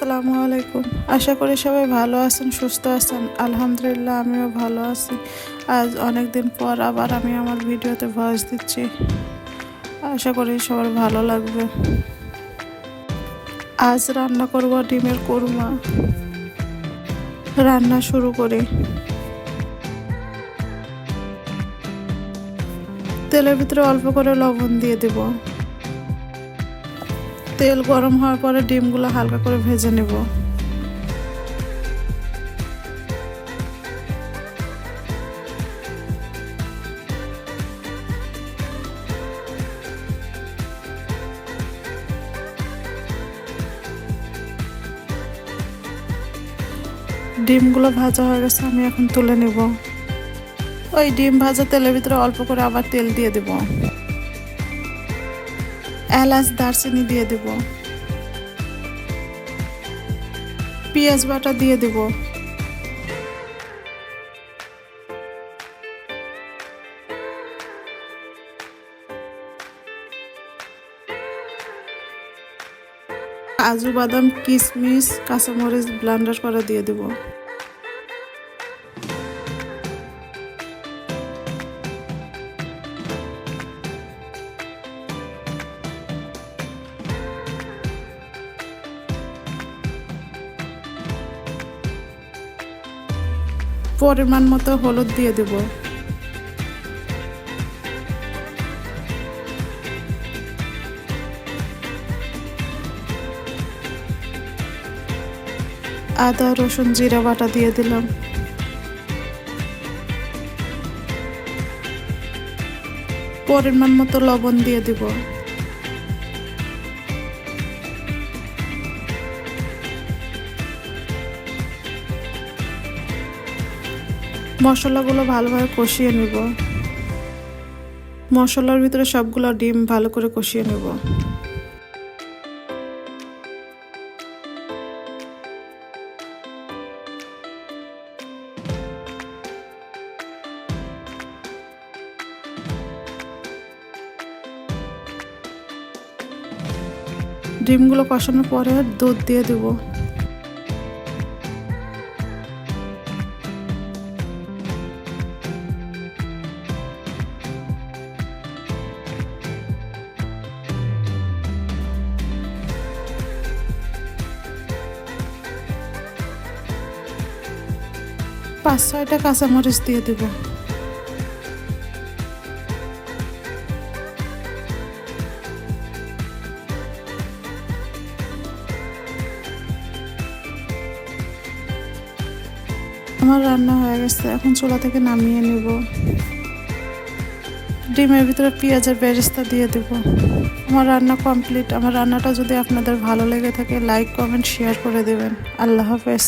আসসালামু আলাইকুম। আশা করি সবাই ভালো আছেন, সুস্থ আছেন। আলহামদুলিল্লাহ আমিও ভালো আছি। আজ অনেক দিন পর আবার আমি আমার ভিডিওতে ভয়েস দিচ্ছি। আশা করি সবার ভালো লাগবে। আজ রান্না করব ডিমের কোরমা। রান্না শুরু করি। তেলের ভিতরে অল্প করে লবণ দিয়ে দেব। তেল গরম হওয়ার পরে ডিমগুলো হালকা করে ভেজে নেব। ডিমগুলো ভাজা হয়ে গেছে, আমি এখন তুলে নেব। ওই ডিম ভাজা তেলের ভিতরে অল্প করে আবার তেল দিয়ে দেব। এলাচ দারচিনি দিয়ে দেব। পেঁয়াজ বাটা দিয়ে দেব। কাজু বাদাম কিশমিশ কাঁচামরিচ ব্লেন্ডার করে দিয়ে দেব। পরিমাণ মতো হলুদ দিয়ে দেব। আদা রসুন জিরা বাটা দিয়ে দিলাম। পরিমাণ মতো লবণ দিয়ে দিব। মশলাগুলো ভালোভাবে কষিয়ে নেব। মশলার ভিতরে সবগুলো ডিম ভালো করে কষিয়ে নেব। ডিমগুলো কষানোর পরে দুধ দিয়ে দেব। পাঁচ ছয়টা কাঁচামরিচ দিয়ে দেব। আমার রান্না হয়ে গেছে, এখন চুলা থেকে নামিয়ে নেব। ডিমের ভিতরে পেঁয়াজের বেরেস্তা দিয়ে দেব। আমার রান্না কমপ্লিট। আমার রান্নাটা যদি আপনাদের ভালো লেগে থাকে লাইক কমেন্ট শেয়ার করে দেবেন। আল্লাহ হাফেজ।